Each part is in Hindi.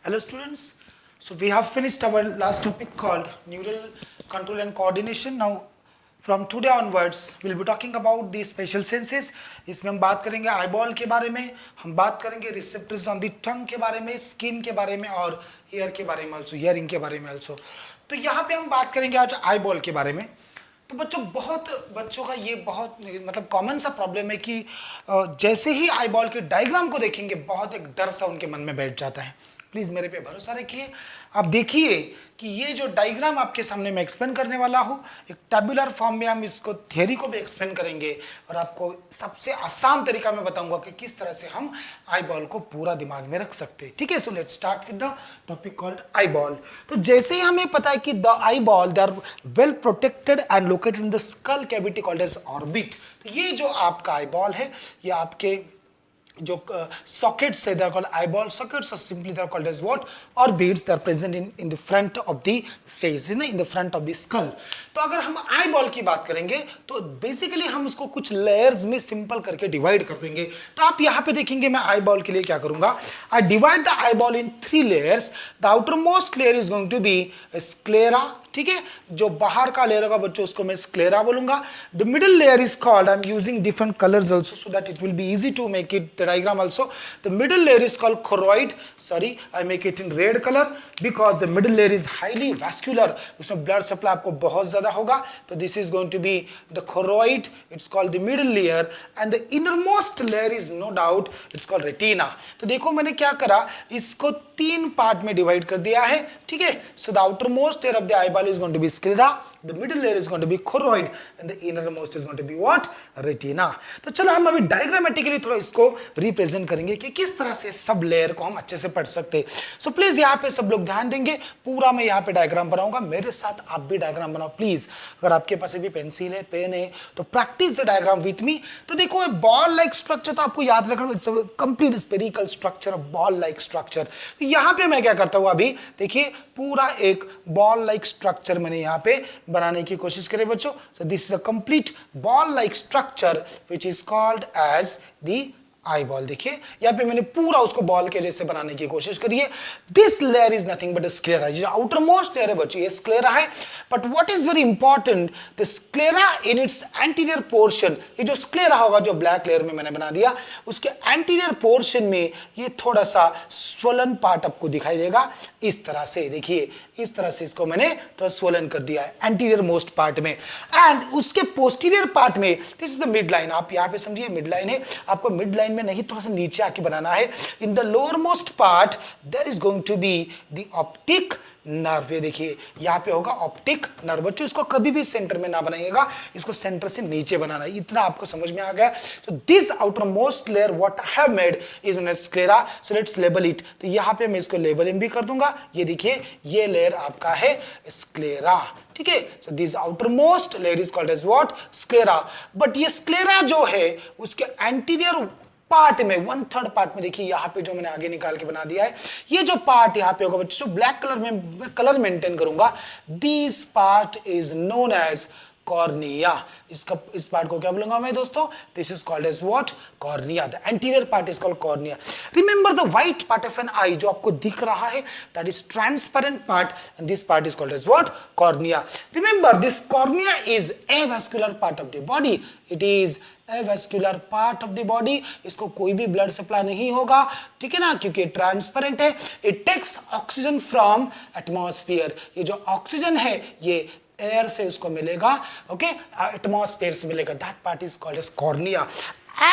Hello students. So we have finished our last topic called neural control and coordination. Now from today onwards we'll be talking about the special senses. इसमें हम बात करेंगे eyeball के बारे में, हम बात करेंगे receptors on the tongue के बारे में, skin के बारे में और ear के बारे में also, hearing के बारे में also. तो यहाँ पे हम बात करेंगे आज eyeball के बारे में. तो बच्चों का ये बहुत मतलब कॉमन सा प्रॉब्लम है कि जैसे ही आईबॉल के डायग्राम को देखेंगे बहुत एक डर सा उनके मन में बैठ जाता है. प्लीज मेरे पे भरोसा रखिए. आप देखिए कि ये जो डायग्राम आपके सामने मैं एक्सप्लेन करने वाला हूँ एक टेबुलर फॉर्म में हम इसको थ्योरी को भी एक्सप्लेन करेंगे और आपको सबसे आसान तरीका मैं बताऊंगा कि किस तरह से हम आईबॉल को पूरा दिमाग में रख सकते हैं. ठीक है, so let's start with the topic called eyeball. तो जैसे ही हमें पता है कि the eyeball they are well protected and located in the skull cavity called as orbit. तो ये जो आपका आईबॉल है ये आपके जो sockets say they are called eyeball sockets or simply they are called as what orbits. They are present in the front of the face, in the front of the skull. तो अगर हम eyeball की बात करेंगे तो बेसिकली हम उसको कुछ लेयर्स में सिंपल करके डिवाइड कर देंगे. तो आप यहाँ पे देखेंगे मैं eyeball के लिए क्या करूंगा, I divide the eyeball in 3 layers. The outermost layer is going to be sclera. ठीक है, जो बाहर का लेयर होगा बच्चों उसको मैं स्क्लेरा बोलूंगा. The middle layer is called, I am using different colours also so that it will be easy to make it the diagram also. The middle layer is called choroid. Sorry, I make it in red colour because the middle layer is highly vascular. उसमें ब्लड सप्लाई आपको बहुत ज्यादा होगा. तो this is going to be the choroid. It's called the middle layer and the innermost layer is no doubt it's called retina. तो देखो मैंने क्या करा, इसको 3 पार्ट में डिवाइड कर दिया है. ठीक है, so the outermost layer of the eyeball is going to be sclera, the middle layer is going to be choroid and the innermost is going to be what, retina. तो चलो हम अभी डायग्रामेटिकली थोड़ा इसको रिप्रेजेंट करेंगे कि किस तरह से सब लेयर को हम अच्छे से पढ़ सकते हैं. सो प्लीज यहाँ पे सब लोग ध्यान देंगे. पूरा मैं यहाँ पे डायग्राम बनाऊंगा, मेरे साथ आप भी डायग्राम बनाओ प्लीज. अगर आपके पास भी पेंसिल है, पेन है तो practice the diagram with me. तो देखो बॉल लाइक स्ट्रक्चर तो आपको याद रखना, it's a complete spherical structure, ball like structure. तो यहाँ पे मैं क्या करता हूँ, अभी देखिए पूरा एक बॉल लाइक स्ट्रक्चर मैंने यहाँ पे बनाने की कोशिश करें बच्चों. So this is a complete ball like structure which is called as the eyeball. देखिए यहाँ पे मैंने पूरा उसको बॉल के जैसे बनाने की कोशिश करी है. This layer is nothing but sclera. जो आउटरमोस्ट लेयर है बच्चों ये स्क्लेरा है. But what is very important, the sclera in its anterior portion, ये जो स्क्लेरा होगा जो ब्लैक लेयर में मैंने बना दिया उसके एंटीरियर पोर्शन में ये थोड़ा सा स्वलन पार्ट आपको दिखाई देगा इस तरह से. देखिए इस तरह से इसको मैंने थोड़ा स्वलन कर दिया है एंटीरियर मोस्ट पार्ट में. एंड उसके पोस्टीरियर पार्ट में this is the mid line. आप यहाँ पे समझिए मिड लाइन है, आपको मिड लाइन में नहीं थोड़ा सा नीचे आके बनाना है. In the lower most part there is going to be the optic nerve. ये देखिए यहाँ पे होगा ऑप्टिक नर्व. बच्चों इसको कभी भी सेंटर में ना बनाइएगा, इसको सेंटर से नीचे बनाना है. इतना आपको समझ में आ गया. तो this outer most layer what I have made is known as sclera. So let's label it. तो यहाँ पे मैं इसको लेबलिंग भी कर दूंगा. ये देखिए ये लेयर आपका है स्क्लेरा. ठीक है, so this outer most layer is called as what, sclera. But ये स्क्लेरा जो है उसके एंटीरियर पार्ट में 1/3 पार्ट में देखिए यहाँ पे जो मैंने आगे निकाल के बना दिया है, ये जो पार्ट यहाँ पे होगा बच्चों ब्लैक कलर में कलर मेंटेन करूंगा. This part is known as cornea. इस पार्ट को क्या बोलूंगा मैं दोस्तों, this is called as what, cornea. The anterior part is called cornea. Remember the white part of an eye जो आपको दिख रहा है that is transparent part and this part is called as what, cornea. Remember this cornea is a vascular part of the body. It is a vascular part of the body. इसको कोई भी ब्लड सप्लाई नहीं होगा, ठीक है ना, क्योंकि ट्रांसपेरेंट है. It takes oxygen from atmosphere. ये जो ऑक्सीजन है ये एयर से उसको मिलेगा, ओके, एटमॉस्फेयर से मिलेगा. That part is called as cornea.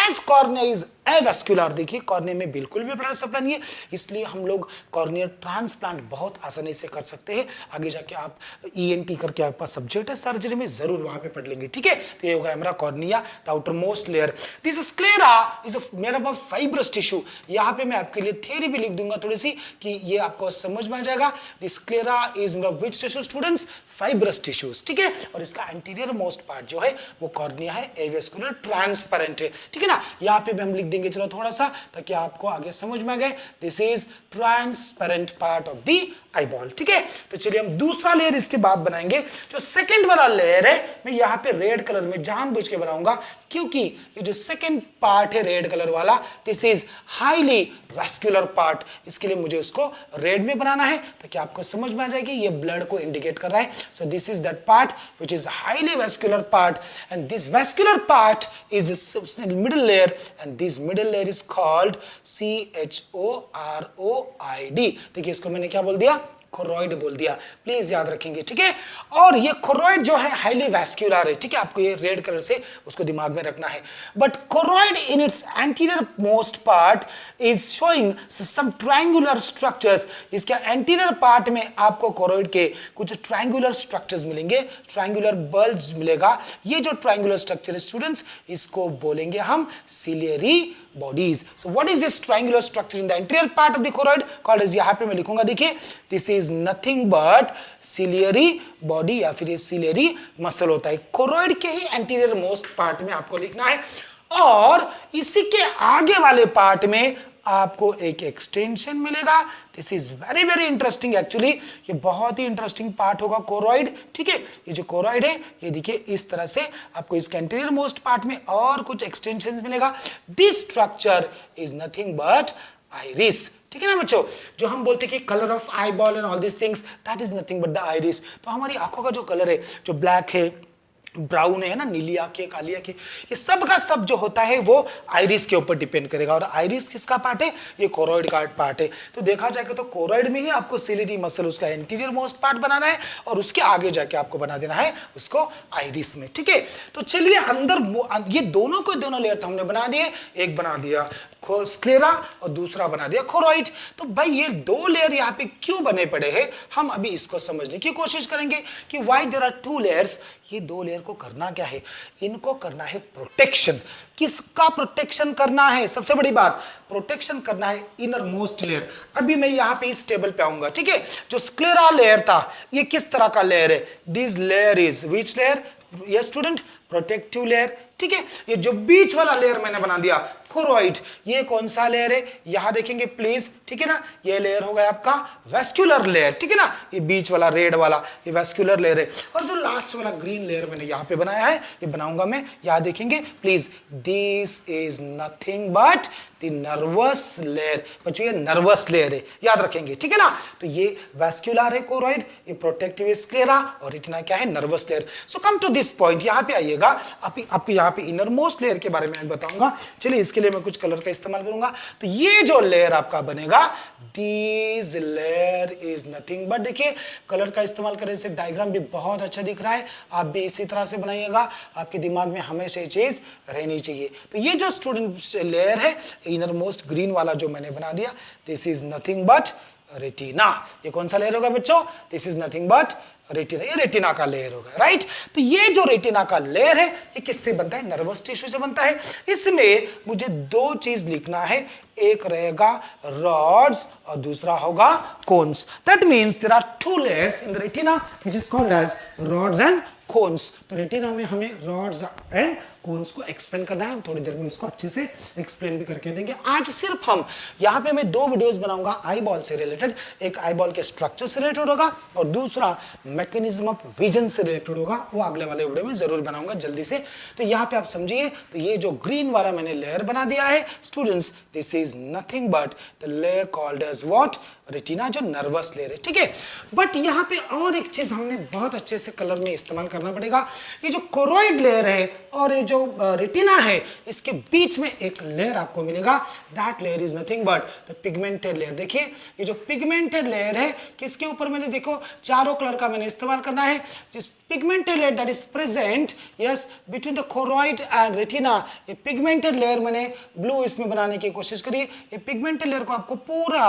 As cornea is avascular. देखिए कॉर्निया में बिल्कुल भी ब्लड सप्लाई नहीं है, इसलिए हम लोग कॉर्निया ट्रांसप्लांट बहुत आसानी से कर सकते हैं. आगे जाके आप ईएनटी करके आपके पास सब्जेक्ट है सर्जरी में, जरूर वहां पे पढ़ लेंगे. ठीक है, तो ये होगा हमारा cornea, the outer most layer. This sclera is made up of fibrous tissue. यहाँ पे मैं आपके लिए थ्योरी भी लिख दूंगा थोड़ी सी कि ये आपको समझ में आ जाएगा. The sclera is made of which tissue students, fibrous tissues. ठीक है, और इसका एंटीरियर मोस्ट पार्ट जो है वो कॉर्निया है, एवैस्कुलर ट्रांसपेरेंट है. ठीक है ना, यहाँ पे भी हम लिख देंगे चलो थोड़ा सा ताकि आपको आगे समझ में आ गए. This is transparent part of the eyeball. ठीक है, तो चलिए हम दूसरा लेयर इसके बाद बनाएंगे. जो सेकंड वाला लेयर है मैं यहाँ पे रेड कलर में जानबूझ के बनाऊंगा. क्योंकि ये जो सेकेंड पार्ट है रेड कलर वाला, this is highly vascular part, इसके लिए मुझे उसको रेड में बनाना है ताकि आपको समझ में आ जाएगी ये ब्लड को इंडिकेट कर रहा है. So this is that part which is highly vascular part, and this vascular part is middle layer, and this middle layer is called CHOROID. देखिए इसको मैंने क्या बोल दिया, कोरोइड बोल दिया, प्लीज याद रखेंगे, ठीक है. और ये कोरोइड जो है हाईली वैस्कुलर है, ठीक है, आपको ये रेड कलर से उसको दिमाग में रखना है. But choroid in its anterior most part is showing some triangular structures. इसके एंटीरियर पार्ट में आपको कोरोइड के कुछ ट्रायंगुलर स्ट्रक्चर्स मिलेंगे, ट्रायंगुलर बल्ब्स मिलेगा. ये जो ट्रायंगुलर स्ट्रक्चर है स्टूडेंट्स, इसको बोलेंगे हम ciliary bodies. So what is this triangular structure in the anterior part of the choroid called as, यहाँ पे मैं लिखूंगा, देखिए, this is nothing but ciliary body या फिर ये ciliary muscle होता है. choroid के ही anterior most part में आपको लिखना है, और इसी के आगे वाले पार्ट में आपको एक एक्सटेंशन मिलेगा. This is very very interesting actually, ये बहुत ही इंटरेस्टिंग पार्ट होगा कोरोइड, ठीक है. ये जो कोरोइड है ये देखिए इस तरह से आपको इसके एंटीरियर मोस्ट पार्ट में और कुछ एक्सटेंशंस मिलेगा. This structure is nothing but iris, ठीक है ना बच्चों. जो हम बोलते हैं कि colour of eye ball and all this things, that is nothing but the iris. तो हमारी आंखों का जो कलर है, जो ब्लैक है, ब्राउन है ना, नीली आंखें, काली आंखें, ये सब का सब जो होता है वो आइरिस के ऊपर डिपेंड करेगा. और आइरिस किसका पार्ट है, ये कोरोइड का पार्ट है. तो देखा जाएगा तो कोरोइड में ही आपको सिलियरी मसल उसका एंटीरियर मोस्ट पार्ट बनाना है, और उसके आगे जाके आपको बना देना है उसको आइरिस में, ठीक है. तो चलिए अंदर ये दोनों को दोनों लेयर तो हमने बना दिए, एक बना दिया स्क्लेरा और दूसरा बना दिया कोरोइड. तो भाई ये दो लेयर यहाँ पे क्यों बने पड़े हैं, हम अभी इसको समझने की कोशिश करेंगे कि why there are two layers. ये दो लेयर को करना क्या है, इनको करना है प्रोटेक्शन. किसका प्रोटेक्शन करना है, सबसे बड़ी बात, प्रोटेक्शन करना है इनर मोस्ट लेयर. अभी मैं यहाँ पे इस टेबल पे आऊंगा, ठीक है. जो स्क्लेरा लेयर था ये किस तरह का लेयर है, this layer is which layer, ये स्टूडेंट, प्रोटेक्टिव लेयर, ठीक है. ये जो बीच वाला लेयर मैंने बना दिया कोरोइड, ये कौन सा लेयर है, यहां देखेंगे प्लीज, ठीक है ना. ये लेयर हो गया आपका वैस्कुलर लेयर, ठीक है ना. ये बीच वाला रेड वाला ये वैस्कुलर लेयर है, और जो लास्ट वाला ग्रीन लेयर मैंने यहां पे बनाया है, ये बनाऊंगा मैं, यहां देखेंगे please, this is nothing but the nervous layer. बच्चों ये नर्वस लेयर है, याद रखेंगे, ठीक है ना. तो ये वैस्कुलर है कोरोइड, ये प्रोटेक्टिव स्क्लेरा, और इतना क्या है, nervous layer. So come to this point, यहां पे आइएगा, आपको यहां पे इनर मोस्ट लेयर के बारे में मैं बताऊंगा. चलिए इसके लिए मैं कुछ कलर का इस्तेमाल करूंगा. तो ये जो लेयर आपका बनेगा, this layer is nothing but, देखिए कलर का इस्तेमाल करने से डायग्राम भी बहुत अच्छा दिख रहा है. आप भी इसी तरह से बनाइएगा, आपके दिमाग में हमेशा ये चीज रहनी चाहिए. तो ये जो स्टूडेंट लेयर है इनर मोस्ट ग्रीन वाला जो मैंने बना दिया, this is nothing but retina. ये कौन सा लेयर होगा बच्चों, this is nothing but retina. ये रेटिना का लेयर होगा, राइट. तो ये जो रेटिना का लेयर है ये किससे बनता है, नर्वस टिश्यू से बनता है. इसमें मुझे दो चीज लिखना है, एक रहेगा रॉड्स और दूसरा होगा cones. That means there are two layers in the retina which is called as rods and cones. तो रेटिना में हमें रॉड्स एंड कोन्स को एक्सप्लेन करना है, हम थोड़ी देर में उसको अच्छे से एक्सप्लेन भी करके देंगे. आज सिर्फ हम यहाँ पे मैं दो वीडियोस बनाऊंगा आई बॉल से रिलेटेड. एक आई बॉल के स्ट्रक्चर से रिलेटेड होगा और दूसरा मैकेनिज्म ऑफ विजन से रिलेटेड होगा, वो अगले वाले वीडियो में जरूर बनाऊंगा जल्दी से. तो यहाँ पे आप समझिए, तो ये जो ग्रीन वाला मैंने लेयर बना दिया है students, this is nothing but the layer called as what, retina, जो नर्वस लेयर है, ठीक है. बट यहाँ पे और एक चीज हमने बहुत अच्छे से कलर में इस्तेमाल करना पड़ेगा. ये जो कोरोइड लेयर है और ये जो रेटिना है, इसके बीच में एक लेयर आपको मिलेगा, that layer is nothing but the pigmented layer. देखिए ये जो पिगमेंटेड लेयर है, किसके ऊपर मैंने, देखो चारों कलर का मैंने इस्तेमाल करना है. This pigmented layer that is present, yes, between the choroid and retina. ये पिगमेंटेड लेयर मैंने ब्लू इसमें बनाने की कोशिश करी. ये पिगमेंटेड लेयर को आपको पूरा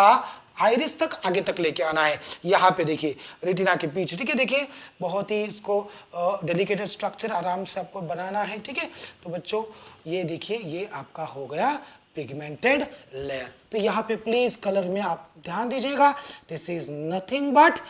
आइरिस तक आगे तक लेके आना है. यहाँ पे देखिए रेटिना के पीछे, ठीक है, देखिए बहुत ही इसको डेलिकेटेड स्ट्रक्चर आराम से आपको बनाना है, ठीक है. तो बच्चों ये देखिए, ये आपका हो गया पिगमेंटेड लेयर. तो यहाँ पे प्लीज कलर में आप ध्यान दीजिएगा, this is nothing but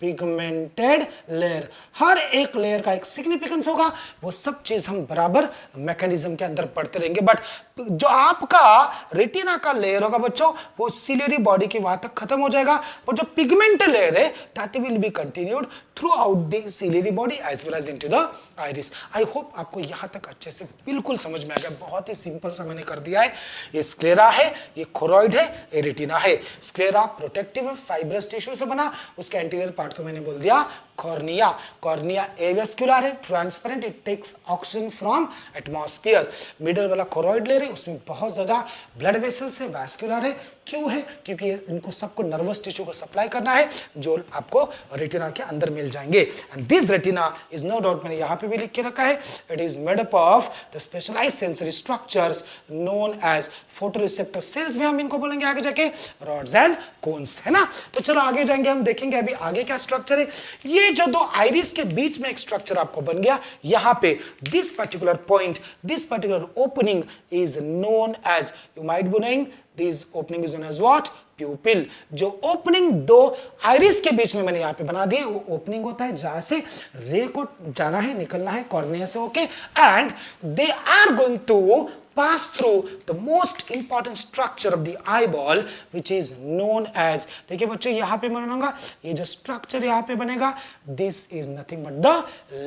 pigmented layer. हर एक लेयर का एक सिग्निफिकेंस होगा, वो सब चीज हम बराबर मैकेनिज्म के अंदर पढ़ते रहेंगे. बट जो आपका रेटिना का लेयर होगा बच्चों वो सिलियरी बॉडी के वहां तक खत्म हो जाएगा, और जो पिगमेंट लेयर है that will be continued throughout the ciliary body as well as into the iris. I hope आपको यहां तक अच्छे से बिल्कुल समझ में आ गया, बहुत ही सिंपल सा मैंने कर दिया है। ये स्क्लेरा है, ये खोरॉइड है, ये रेटिना है। स्क्लेरा प्रोटेक्टिव फाइब्रस टिश्यू से बना, उसके एंटीरियर पार्ट को मैंने बोल दिया कॉर्निया। कॉर्निया एवेस्क्युलर है, transparent, it takes oxygen from atmosphere. Middle वाला कोरॉइड ले रहे, उसमें बहुत ज्यादा ब्लड वेसल्स है, वैस्कुलर है। क्यों है? क्योंकि इनको सबको नर्वस टिश्यू को सप्लाई करना है जो आपको रेटिना के अंदर मिल जाएंगे। And this retina is no doubt, मैंने यहां पे भी लिख के रखा है, it is made up of the specialized sensory structures known as photoreceptor cells, में हम इनको बोलेंगे आगे जाके रॉड्स एंड कोन्स, है ना। तो चलो आगे जाएंगे, हम देखेंगे अभी आगे क्या स्ट्रक्चर है। ये जो दो आइरिस के बीच में एक स्ट्रक्चर आपको बन गया यहां पे, this particular point, this particular opening is known as, you might be knowing this opening is known as what, pupil. जो ओपनिंग दो आइरिस के बीच में मैंने यहां पे बना दी, वो ओपनिंग होता है जहां से रे को जाना है, निकलना है कॉर्निया से होके, and they are going to pass through the most important structure of the eyeball which is known as, देखिए बच्चों यहां पे मैं बनाऊंगा, ये जो स्ट्रक्चर यहां पे बनेगा this is nothing but the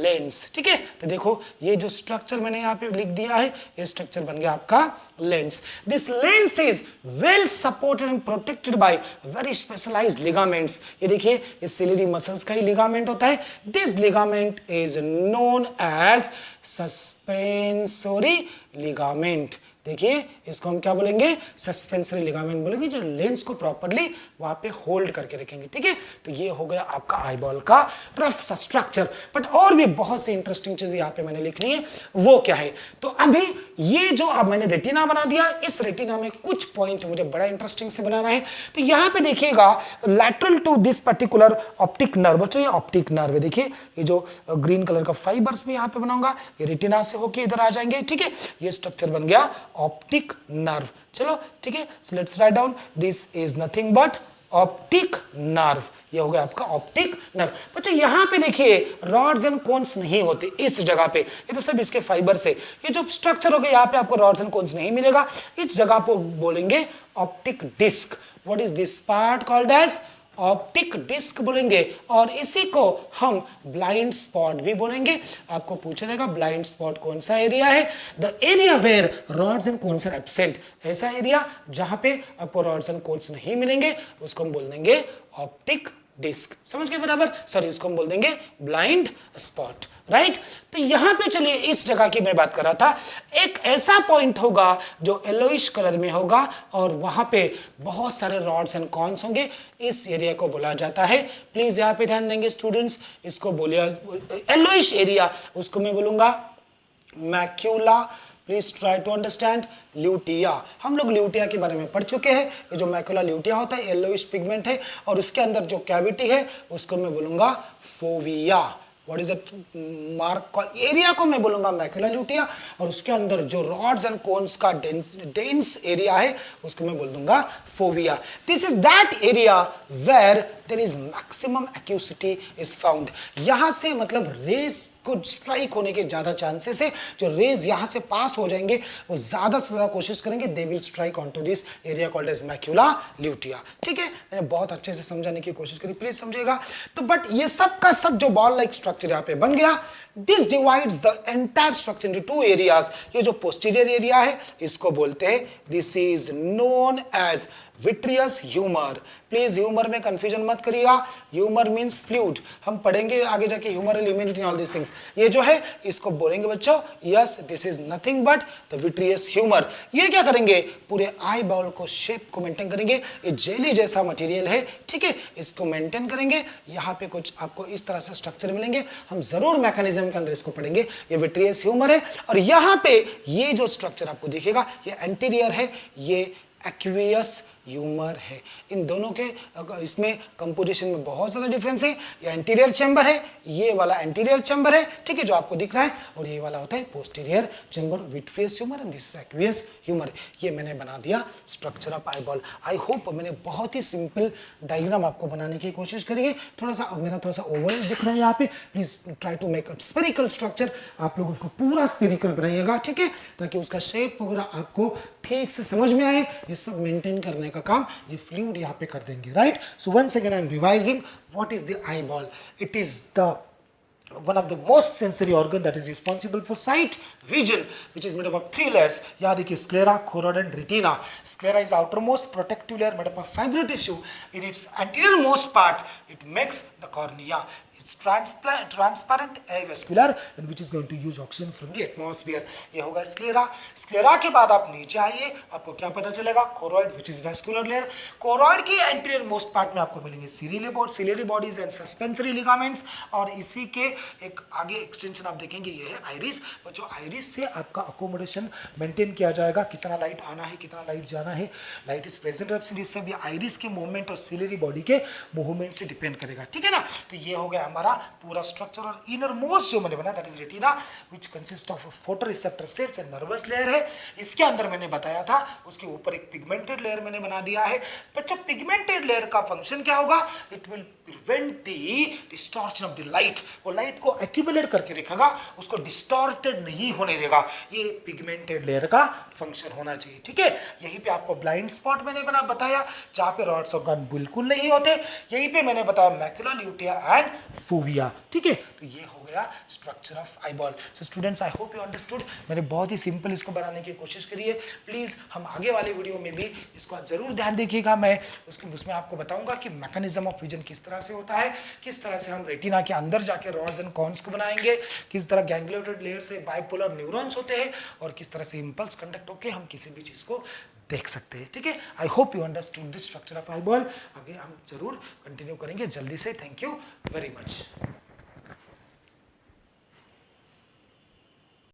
lens, ठीक है। तो देखो ये जो स्ट्रक्चर मैंने यहां पे लिख दिया है, ये स्ट्रक्चर बन गया आपका lens. This lens is well supported and protected by very specialized ligaments. ये देखिए ये सिलियरी मसल्स का ही लिगामेंट होता है। This ligament is known as suspensory ligament. देखिए इसको हम क्या बोलेंगे, सस्पेंसरी लिगामेंट बोलेंगे, जो लेंस को प्रॉपर्ली वहां पे होल्ड करके रखेंगे, ठीक है। तो ये हो गया आपका आईबॉल का रफ सा स्ट्रक्चर। बट और भी बहुत सी इंटरेस्टिंग चीजें यहाँ पे मैंने लिखनी है, वो क्या है। तो अभी ये जो अब मैंने रेटिना बना दिया, इस रेटिना में कुछ पॉइंट मुझे बड़ा इंटरेस्टिंग से बनाना है। तो यहाँ पे देखिएगा lateral to this particular optic nerve, बच्चों ये ऑप्टिक नर्व है, देखिए ये जो ग्रीन कलर का फाइबर्स में यहाँ पे बनाऊंगा, ये रेटिना से होके इधर आ जाएंगे, ठीक है। ये स्ट्रक्चर बन गया ऑप्टिक नर्व। चलो ठीक है, so let's write down, this is nothing but optic nerve. ये हो गया आपका ऑप्टिक नर्व। बच्चों यहाँ पे देखिए रॉड्स एंड कोन्स नहीं होते इस जगह पे, ये तो सब इसके फाइबर से, ये जो स्ट्रक्चर हो गया यहाँ पे आपको रॉड्स एंड कोन्स नहीं मिलेगा। इस जगह को बोलेंगे optic disc. What is this part called as optic disc बोलेंगे, और इसी को हम ब्लाइंड स्पॉट भी बोलेंगे। आपको पूछा जाएगा ब्लाइंड स्पॉट कौन सा एरिया है, the area where rods and cones are absent. ऐसा एरिया जहां पे आपको रॉड्स एंड कोन्स नहीं मिलेंगे उसको हम बोल देंगे ऑप्टिक डिस्क। समझ गए बराबर, सॉरी इसको हम बोल देंगे ब्लाइंड स्पॉट, राइट। तो यहां पे चलिए इस जगह की मैं बात कर रहा था, एक ऐसा पॉइंट होगा जो येलोइश कलर में होगा और वहां पे बहुत सारे रॉड्स एंड कॉन्स होंगे। इस एरिया को बोला जाता है, प्लीज यहां पे ध्यान देंगे स्टूडेंट्स, इसको बोलिए येलोइश एरिया, उसको मैं बोलूंगा macula. Please try to understand lutea. हम लोग ल्यूटिया के बारे में पढ़ चुके हैं। ये जो मैकुला ल्यूटिया होता है येलोइश पिगमेंट है, और उसके अंदर जो कैविटी है उसको मैं बोलूंगा fovea. What is it mark area को मैं बोलूंगा मैकुला ल्यूटिया, और उसके अंदर जो रॉड्स एंड कोन्स का डेंस एरिया है उसको मैं बोल दूंगा fovea. This is that area where there is maximum acuity is found. यहां से मतलब रेज को स्ट्राइक होने के ज्यादा चांसेस है, जो रेज यहां से पास हो जाएंगे वो ज्यादा से ज्यादा कोशिश करेंगे, they will strike onto this area called as macula lutea. ठीक है, मैंने बहुत अच्छे से समझाने की कोशिश करी, प्लीज समझिएगा। तो बट ये सब का सब जो बॉल लाइक स्ट्रक्चर यहाँ पे बन गया, this divides the entire structure into two areas. ये जो पोस्टीरियर एरिया है इसको बोलते हैं, this is known as vitreous humour. Please humour में कंफ्यूजन मत करिएगा, ह्यूमर मींस फ्लूइड, हम पढ़ेंगे आगे जाके humoral immunity all this things. ये जो है इसको बोलेंगे बच्चों, yes this is nothing but the vitreous humour. ये क्या करेंगे, पूरे आई बॉल को शेप को मेंटेन करेंगे। ये जेली जैसा मटेरियल है, ठीक है, इसको मेंटेन करेंगे। यहाँ पे कुछ आपको इस तरह से स्ट्रक्चर मिलेंगे, हम जरूर मैकेनिज्म के अंदर इसको पढ़ेंगे। ये विट्रियस ह्यूमर है, और यहाँ पे ये जो स्ट्रक्चर आपको दिखेगा ये एंटीरियर है, ये एक्वियस ह्यूमर है। इन दोनों के इसमें कंपोजिशन में बहुत ज़्यादा डिफरेंस है। ये एंटीरियर चैम्बर है, ये वाला एंटीरियर चैम्बर है, ठीक है, जो आपको दिख रहा है, और ये वाला होता है posterior chamber, vitreous humour and this aqueous humour. ये मैंने बना दिया structure of eyeball. I hope मैंने बहुत ही सिंपल डायग्राम आपको बनाने की कोशिश करी है। थोड़ा सा मेरा थोड़ा सा ओवल दिख रहा है यहाँ पे, please try to make a spherical structure. आप लोग उसको पूरा स्फेरिकल बनाइएगा, ठीक है, ताकि उसका शेप वगैरह आपको ठीक से समझ में आए। ये सब मेंटेन करने का काम ये फ्लूइड यहाँ पे कर देंगे, right. So once again I am revising what is the eyeball. It is the one of the most sensory organ that is responsible for sight, vision, which is made up of 3 layers. यहाँ देखिए sclera, choroid and retina. Sclera is outermost protective layer made up of fibrous tissue. In its anteriormost part, it makes the cornea. It's transparent avascular and which is going to use oxygen from the atmosphere. ये होगा स्क्लेरा। स्क्लेरा के बाद आप नीचे आइए, आपको क्या पता चलेगा, choroid which is vascular layer. Choroid की एंटीरियर मोस्ट पार्ट में आपको मिलेंगे ciliary bodies and suspensory ligaments, और इसी के एक आगे एक्सटेंशन आप देखेंगे ये है आइरिस। और जो आइरिस से आपका अकोमोडेशन मेंटेन किया जाएगा, कितना लाइट आना है, कितना लाइट जाना है, लाइट इज प्रेजेंट ये सब ये आइरिस के मूवमेंट और सिलियरी बॉडी के मूवमेंट से डिपेंड करेगा, ठीक है ना। तो ये हो गया हमारा पूरा स्ट्रक्चर। और इनर मोस्ट जो मैंने बनाया that is retina which consist of photo receptor cells and nervous layer है। इसके अंदर मैंने बताया था, उसके ऊपर एक पिगमेंटेड लेयर मैंने बना दिया है। बट जो पिगमेंटेड लेयर का फंक्शन क्या होगा, it will prevent the distortion of the light. वो लाइट को एक्यूमुलेट करके रखेगा, उसको डिस्टॉर्टेड नहीं होने देगा। ये पिगमेंटेड लेयर का फंक्शन होना चाहिए, ठीक है। यहीं पे आपको ब्लाइंड स्पॉट मैंने बताया जहां पे रॉड्स ऑफ गन बिल्कुल नहीं होते। यहीं पे मैंने बताया मैकुला ल्यूटिया एंड फोविया, ठीक है। तो ये हो गया structure of eyeball. So students, I hope you understood. मैंने बहुत ही सिंपल इसको बनाने की कोशिश करी है। प्लीज हम आगे वाले वीडियो में भी इसको जरूर ध्यान देखिएगा। मैं उसमें आपको बताऊंगा कि मैकेनिज्म ऑफ विजन किस तरह से होता है, किस तरह से हम रेटिना के अंदर जाके रॉड्स एंड कॉन्स को बनाएंगे, किस तरह गैंग्लियोटेड लेयर से बाइपोलर न्यूरॉन्स होते हैं, और किस तरह से इंपल्स कंडक्ट होकर हम किसी भी चीज को देख सकते हैं, ठीक है। I hope you understood this structure of eyeball. आगे हम जरूर कंटिन्यू करेंगे जल्दी से। Thank you very much.